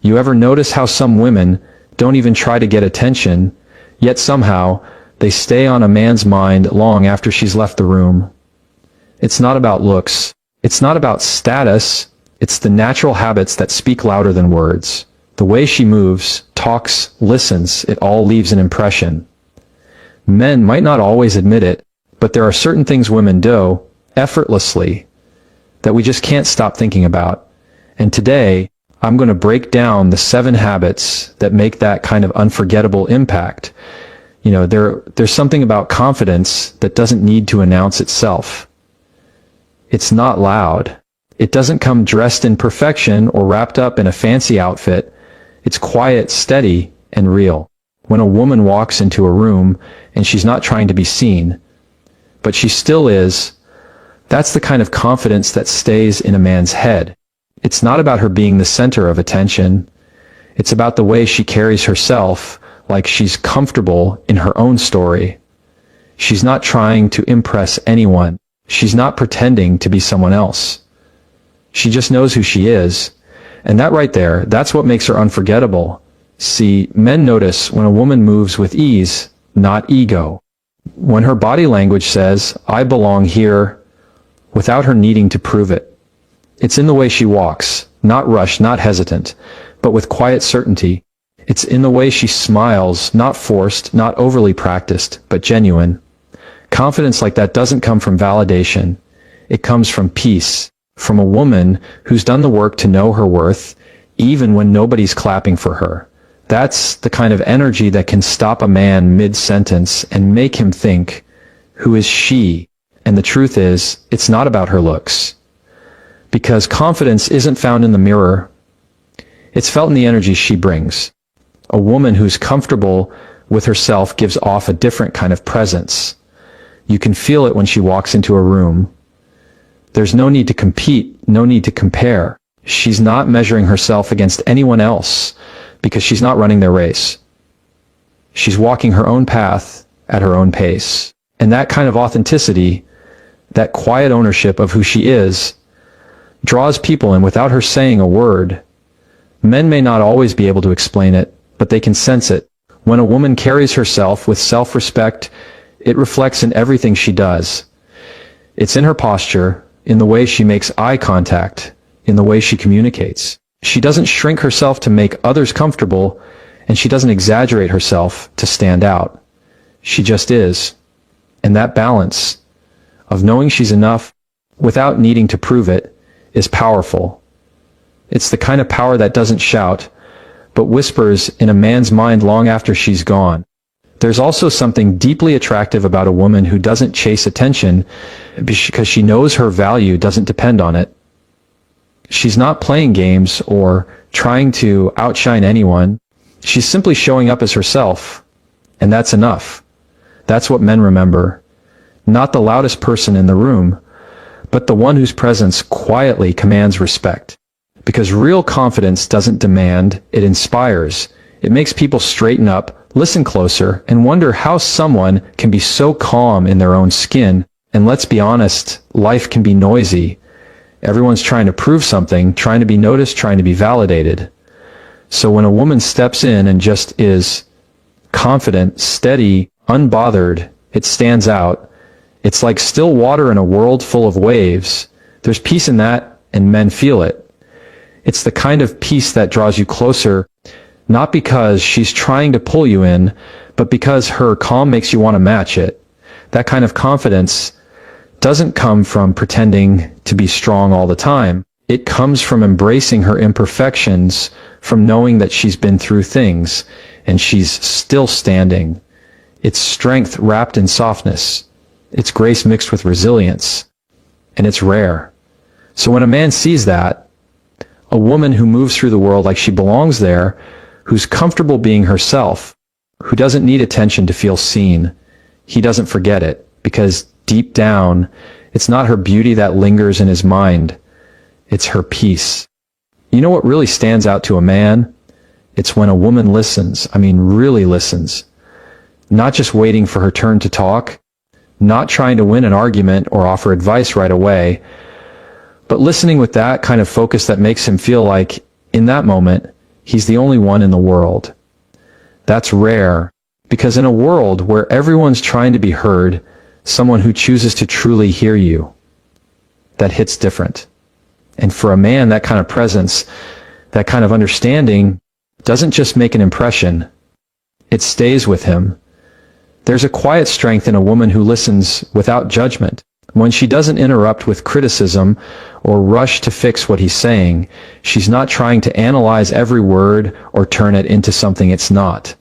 You ever notice how some women don't even try to get attention, yet somehow they stay on a man's mind long after she's left the room? It's not about looks. It's not about status. It's the natural habits that speak louder than words. The way she moves, talks, listens, it all leaves an impression. Men might not always admit it, but there are certain things women do, effortlessly, that we just can't stop thinking about. And today, I'm going to break down the 7 habits that make that kind of unforgettable impact. You know, there's something about confidence that doesn't need to announce itself. It's not loud. It doesn't come dressed in perfection or wrapped up in a fancy outfit. It's quiet, steady, and real. When a woman walks into a room and she's not trying to be seen, but she still is, that's the kind of confidence that stays in a man's head. It's not about her being the center of attention. It's about the way she carries herself, like she's comfortable in her own story. She's not trying to impress anyone. She's not pretending to be someone else. She just knows who she is. And that right there, that's what makes her unforgettable. See, men notice when a woman moves with ease, not ego. When her body language says, "I belong here," without her needing to prove it. It's in the way she walks, not rushed, not hesitant, but with quiet certainty. It's in the way she smiles, not forced, not overly practiced, but genuine. Confidence like that doesn't come from validation. It comes from peace, from a woman who's done the work to know her worth, even when nobody's clapping for her. That's the kind of energy that can stop a man mid-sentence and make him think, who is she? And the truth is, it's not about her looks. Because confidence isn't found in the mirror. It's felt in the energy she brings. A woman who's comfortable with herself gives off a different kind of presence. You can feel it when she walks into a room. There's no need to compete, no need to compare. She's not measuring herself against anyone else because she's not running their race. She's walking her own path at her own pace. And that kind of authenticity, that quiet ownership of who she is, draws people in without her saying a word. Men may not always be able to explain it, but they can sense it. When a woman carries herself with self-respect, it reflects in everything she does. It's in her posture, in the way she makes eye contact, in the way she communicates. She doesn't shrink herself to make others comfortable, and she doesn't exaggerate herself to stand out. She just is. And that balance of knowing she's enough without needing to prove it is powerful. It's the kind of power that doesn't shout, but whispers in a man's mind long after she's gone. There's also something deeply attractive about a woman who doesn't chase attention because she knows her value doesn't depend on it. She's not playing games or trying to outshine anyone. She's simply showing up as herself, and that's enough. That's what men remember. Not the loudest person in the room, but the one whose presence quietly commands respect. Because real confidence doesn't demand, it inspires. It makes people straighten up, listen closer, and wonder how someone can be so calm in their own skin. And let's be honest, life can be noisy. Everyone's trying to prove something, trying to be noticed, trying to be validated. So when a woman steps in and just is confident, steady, unbothered, it stands out. It's like still water in a world full of waves. There's peace in that, and men feel it. It's the kind of peace that draws you closer, not because she's trying to pull you in, but because her calm makes you want to match it. That kind of confidence doesn't come from pretending to be strong all the time. It comes from embracing her imperfections, from knowing that she's been through things, and she's still standing. It's strength wrapped in softness. It's grace mixed with resilience. And it's rare. So when a man sees that, a woman who moves through the world like she belongs there, who's comfortable being herself, who doesn't need attention to feel seen, he doesn't forget it, because deep down, it's not her beauty that lingers in his mind. It's her peace. You know what really stands out to a man? It's when a woman listens. I mean, really listens. Not just waiting for her turn to talk, not trying to win an argument or offer advice right away, but listening with that kind of focus that makes him feel like, in that moment, he's the only one in the world. That's rare, because in a world where everyone's trying to be heard, someone who chooses to truly hear you, that hits different. And for a man, that kind of presence, that kind of understanding, doesn't just make an impression, it stays with him. There's a quiet strength in a woman who listens without judgment. When she doesn't interrupt with criticism or rush to fix what he's saying, she's not trying to analyze every word or turn it into something it's not.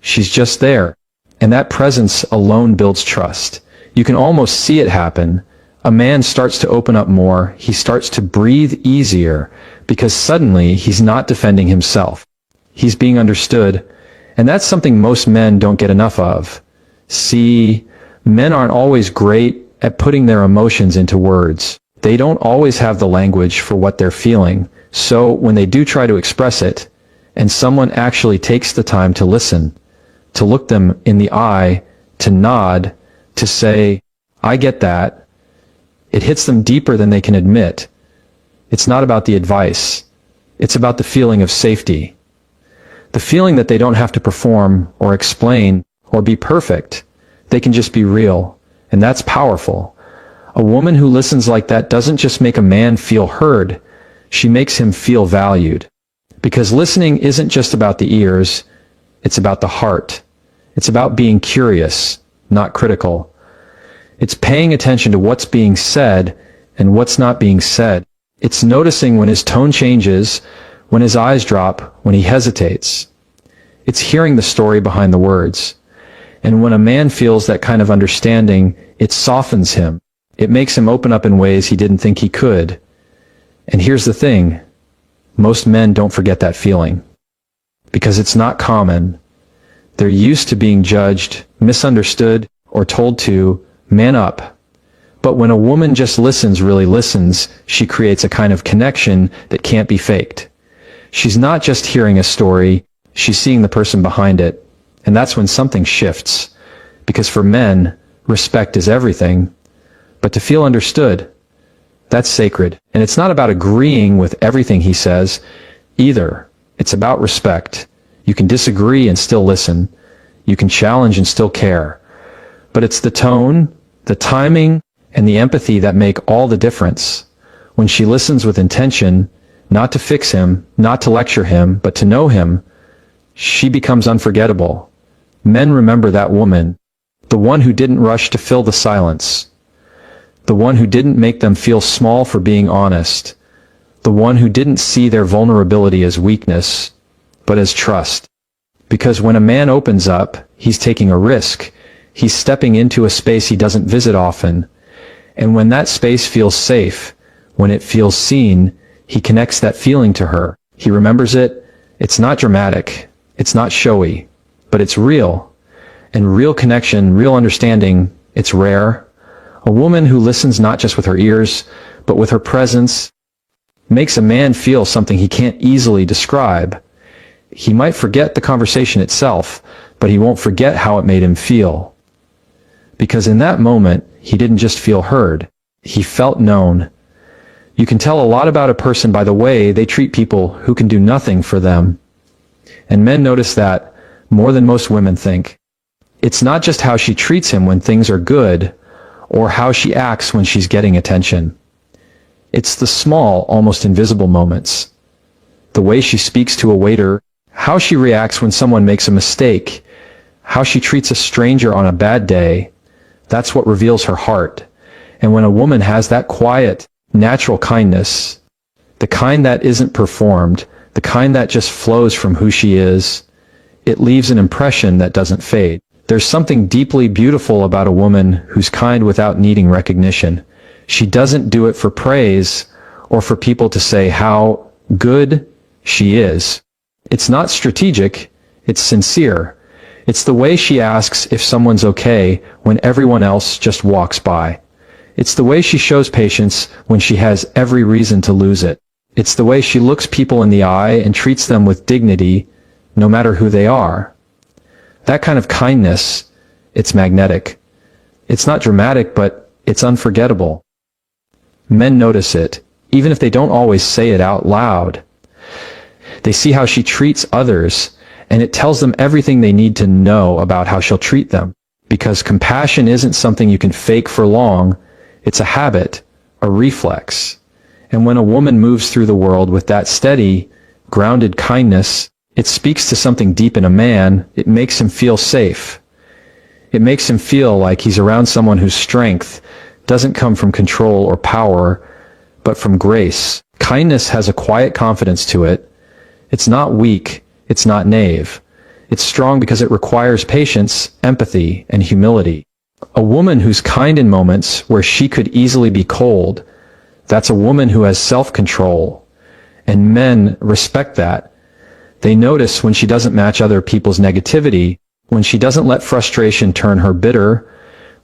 She's just there, and that presence alone builds trust. You can almost see it happen. A man starts to open up more, he starts to breathe easier, because suddenly he's not defending himself. He's being understood, and that's something most men don't get enough of. See, men aren't always great at putting their emotions into words. They don't always have the language for what they're feeling, so when they do try to express it, and someone actually takes the time to listen, to look them in the eye, to nod, to say, "I get that," it hits them deeper than they can admit. It's not about the advice. It's about the feeling of safety. The feeling that they don't have to perform or explain or be perfect. They can just be real. And that's powerful. A woman who listens like that doesn't just make a man feel heard. She makes him feel valued. Because listening isn't just about the ears. It's about the heart. It's about being curious, not critical. It's paying attention to what's being said and what's not being said. It's noticing when his tone changes, when his eyes drop, when he hesitates. It's hearing the story behind the words. And when a man feels that kind of understanding, it softens him. It makes him open up in ways he didn't think he could. And here's the thing. Most men don't forget that feeling. Because it's not common. They're used to being judged, misunderstood, or told to man up. But when a woman just listens, really listens, she creates a kind of connection that can't be faked. She's not just hearing a story, she's seeing the person behind it. And that's when something shifts. Because for men, respect is everything. But to feel understood, that's sacred. And it's not about agreeing with everything he says, either. It's about respect. You can disagree and still listen. You can challenge and still care. But it's the tone, the timing, and the empathy that make all the difference. When she listens with intention, not to fix him, not to lecture him, but to know him, she becomes unforgettable. Men remember that woman, the one who didn't rush to fill the silence, the one who didn't make them feel small for being honest, the one who didn't see their vulnerability as weakness, but as trust. Because when a man opens up, he's taking a risk. He's stepping into a space he doesn't visit often. And when that space feels safe, when it feels seen, he connects that feeling to her. He remembers it. It's not dramatic. It's not showy. But it's real. And real connection, real understanding, it's rare. A woman who listens not just with her ears, but with her presence, makes a man feel something he can't easily describe. He might forget the conversation itself, but he won't forget how it made him feel. Because in that moment, he didn't just feel heard. He felt known. You can tell a lot about a person by the way they treat people who can do nothing for them. And men notice that more than most women think. It's not just how she treats him when things are good, or how she acts when she's getting attention. It's the small, almost invisible moments. The way she speaks to a waiter, how she reacts when someone makes a mistake, how she treats a stranger on a bad day, that's what reveals her heart. And when a woman has that quiet, natural kindness, the kind that isn't performed, the kind that just flows from who she is, it leaves an impression that doesn't fade. There's something deeply beautiful about a woman who's kind without needing recognition. She doesn't do it for praise or for people to say how good she is. It's not strategic, it's sincere. It's the way she asks if someone's okay when everyone else just walks by. It's the way she shows patience when she has every reason to lose it. It's the way she looks people in the eye and treats them with dignity, no matter who they are. That kind of kindness, it's magnetic. It's not dramatic, but it's unforgettable. Men notice it, even if they don't always say it out loud. They see how she treats others, and it tells them everything they need to know about how she'll treat them. Because compassion isn't something you can fake for long, it's a habit, a reflex. And when a woman moves through the world with that steady, grounded kindness, it speaks to something deep in a man. It makes him feel safe. It makes him feel like he's around someone whose strength doesn't come from control or power, but from grace. Kindness has a quiet confidence to it. It's not weak. It's not naive. It's strong because it requires patience, empathy, and humility. A woman who's kind in moments where she could easily be cold, that's a woman who has self-control. And men respect that. They notice when she doesn't match other people's negativity, when she doesn't let frustration turn her bitter,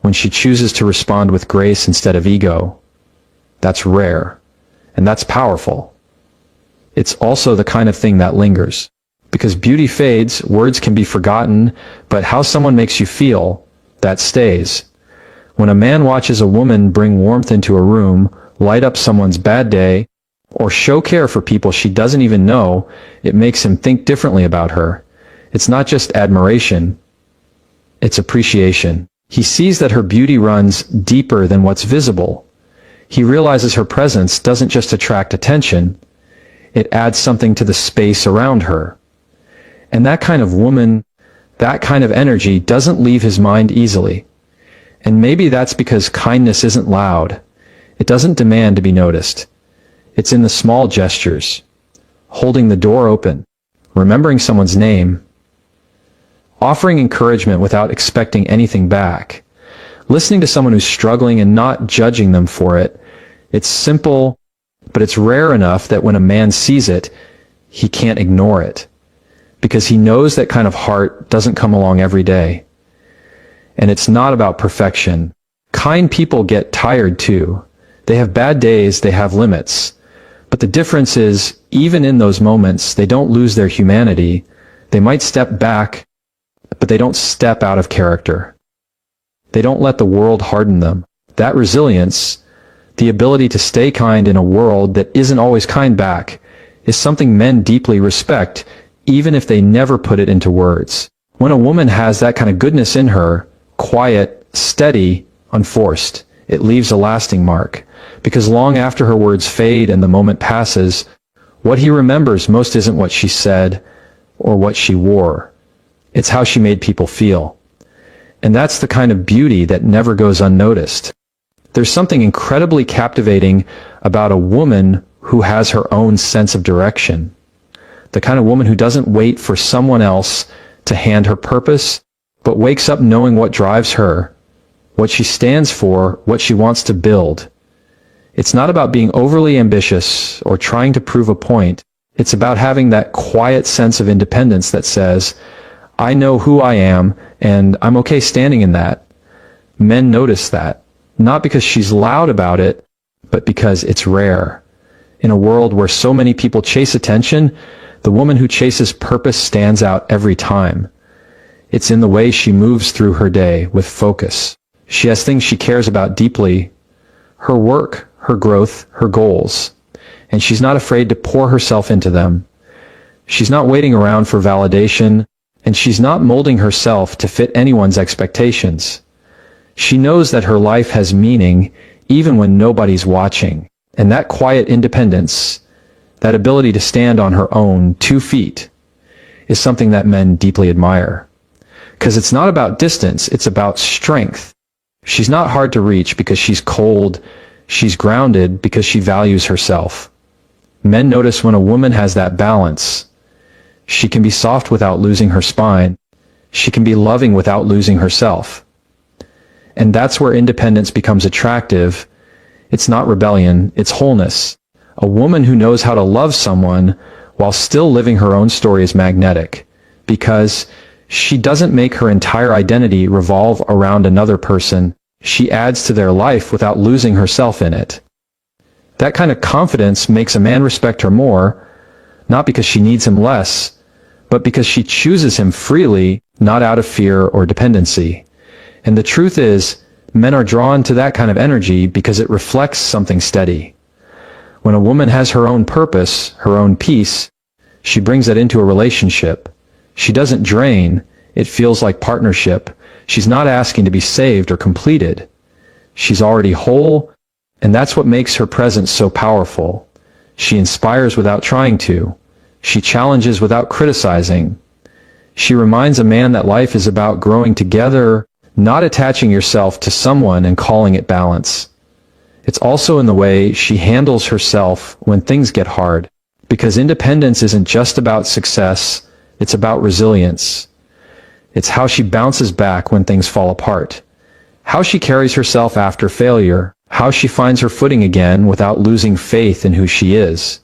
when she chooses to respond with grace instead of ego. That's rare. And that's powerful. It's also the kind of thing that lingers. Because beauty fades, words can be forgotten, but how someone makes you feel, that stays. When a man watches a woman bring warmth into a room, light up someone's bad day, or show care for people she doesn't even know, it makes him think differently about her. It's not just admiration, it's appreciation. He sees that her beauty runs deeper than what's visible. He realizes her presence doesn't just attract attention, it adds something to the space around her. And that kind of woman, that kind of energy doesn't leave his mind easily. And maybe that's because kindness isn't loud. It doesn't demand to be noticed. It's in the small gestures. Holding the door open, remembering someone's name, offering encouragement without expecting anything back, listening to someone who's struggling and not judging them for it. It's simple, but it's rare enough that when a man sees it, he can't ignore it. Because he knows that kind of heart doesn't come along every day. And it's not about perfection. Kind people get tired too. They have bad days, they have limits. But the difference is, even in those moments, they don't lose their humanity. They might step back, but they don't step out of character. They don't let the world harden them. That resilience, the ability to stay kind in a world that isn't always kind back, is something men deeply respect, even if they never put it into words. When a woman has that kind of goodness in her, quiet, steady, unforced, it leaves a lasting mark. Because long after her words fade and the moment passes, what he remembers most isn't what she said or what she wore. It's how she made people feel. And that's the kind of beauty that never goes unnoticed. There's something incredibly captivating about a woman who has her own sense of direction. The kind of woman who doesn't wait for someone else to hand her purpose, but wakes up knowing what drives her, what she stands for, what she wants to build. It's not about being overly ambitious or trying to prove a point. It's about having that quiet sense of independence that says, I know who I am, and I'm okay standing in that. Men notice that, not because she's loud about it, but because it's rare. In a world where so many people chase attention, the woman who chases purpose stands out every time. It's in the way she moves through her day with focus. She has things she cares about deeply, her work, her growth, her goals, and she's not afraid to pour herself into them. She's not waiting around for validation, and she's not molding herself to fit anyone's expectations. She knows that her life has meaning even when nobody's watching, and that quiet independence, that ability to stand on her own 2 feet, is something that men deeply admire. Because it's not about distance, it's about strength. She's not hard to reach because she's cold. She's grounded because she values herself. Men notice when a woman has that balance. She can be soft without losing her spine. She can be loving without losing herself. And that's where independence becomes attractive. It's not rebellion, it's wholeness. A woman who knows how to love someone while still living her own story is magnetic, because she doesn't make her entire identity revolve around another person. She adds to their life without losing herself in it. That kind of confidence makes a man respect her more, not because she needs him less, but because she chooses him freely, not out of fear or dependency. And the truth is, men are drawn to that kind of energy because it reflects something steady. When a woman has her own purpose, her own peace, She brings that into a relationship. She doesn't drain. It feels like partnership. She's not asking to be saved or completed. She's already whole, and that's what makes her presence so powerful. She inspires without trying to. She challenges without criticizing. She reminds a man that life is about growing together, not attaching yourself to someone and calling it balance. It's also in the way she handles herself when things get hard, because independence isn't just about success, it's about resilience. It's how she bounces back when things fall apart, how she carries herself after failure, how she finds her footing again without losing faith in who she is.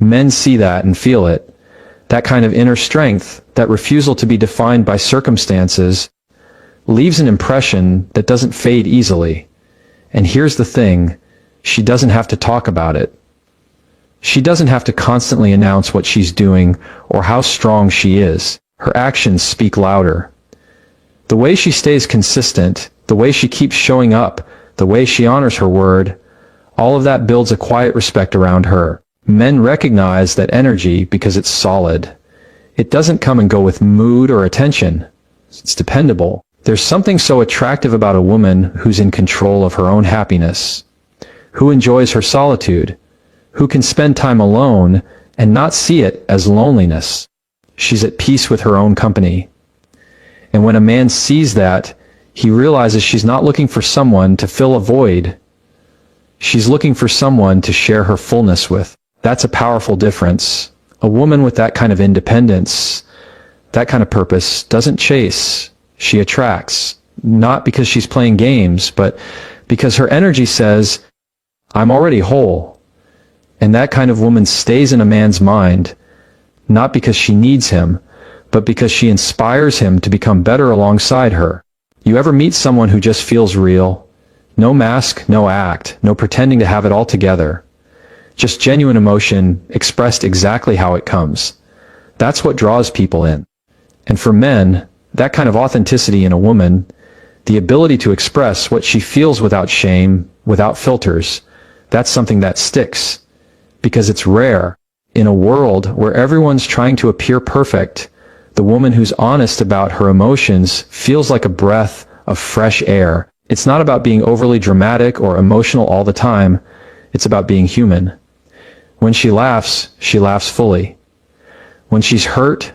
Men see that and feel it, that kind of inner strength, that refusal to be defined by circumstances, leaves an impression that doesn't fade easily. And here's the thing, she doesn't have to talk about it. She doesn't have to constantly announce what she's doing or how strong she is. Her actions speak louder. The way she stays consistent, the way she keeps showing up, the way she honors her word, all of that builds a quiet respect around her. Men recognize that energy because it's solid. It doesn't come and go with mood or attention. It's dependable. There's something so attractive about a woman who's in control of her own happiness, who enjoys her solitude, who can spend time alone and not see it as loneliness. She's at peace with her own company. And when a man sees that, he realizes she's not looking for someone to fill a void. She's looking for someone to share her fullness with. That's a powerful difference. A woman with that kind of independence, that kind of purpose, doesn't chase. She attracts. Not because she's playing games, but because her energy says, I'm already whole. And that kind of woman stays in a man's mind, not because she needs him, but because she inspires him to become better alongside her. You ever meet someone who just feels real? No mask, no act, no pretending to have it all together. Just genuine emotion expressed exactly how it comes. That's what draws people in. And for men, that kind of authenticity in a woman, the ability to express what she feels without shame, without filters, that's something that sticks. Because it's rare. In a world where everyone's trying to appear perfect, the woman who's honest about her emotions feels like a breath of fresh air. It's not about being overly dramatic or emotional all the time. It's about being human. When she laughs fully. When she's hurt,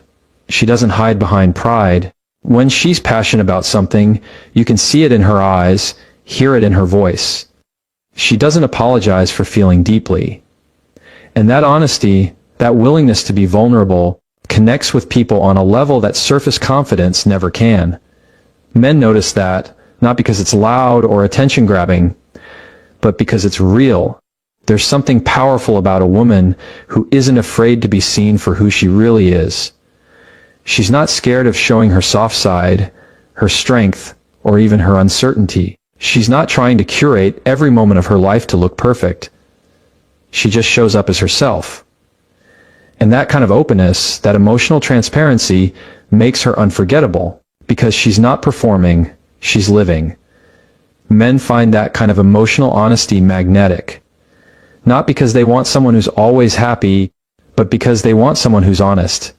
she doesn't hide behind pride. When she's passionate about something, you can see it in her eyes, hear it in her voice. She doesn't apologize for feeling deeply. And that honesty, that willingness to be vulnerable, connects with people on a level that surface confidence never can. Men notice that, not because it's loud or attention-grabbing, but because it's real. There's something powerful about a woman who isn't afraid to be seen for who she really is. She's not scared of showing her soft side, her strength, or even her uncertainty. She's not trying to curate every moment of her life to look perfect. She just shows up as herself. And that kind of openness, that emotional transparency, makes her unforgettable, because she's not performing, she's living. Men find that kind of emotional honesty magnetic. Not because they want someone who's always happy, but because they want someone who's honest.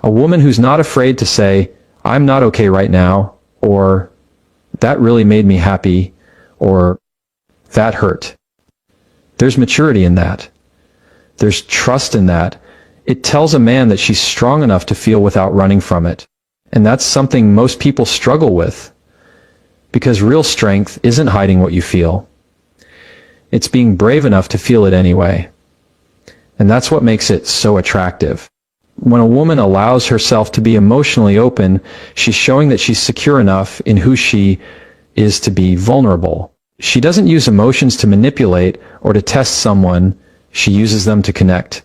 A woman who's not afraid to say, I'm not okay right now, or that really made me happy, or that hurt. There's maturity in that. There's trust in that. It tells a man that she's strong enough to feel without running from it. And that's something most people struggle with. Because real strength isn't hiding what you feel. It's being brave enough to feel it anyway. And that's what makes it so attractive. When a woman allows herself to be emotionally open, she's showing that she's secure enough in who she is to be vulnerable. She doesn't use emotions to manipulate or to test someone. She uses them to connect.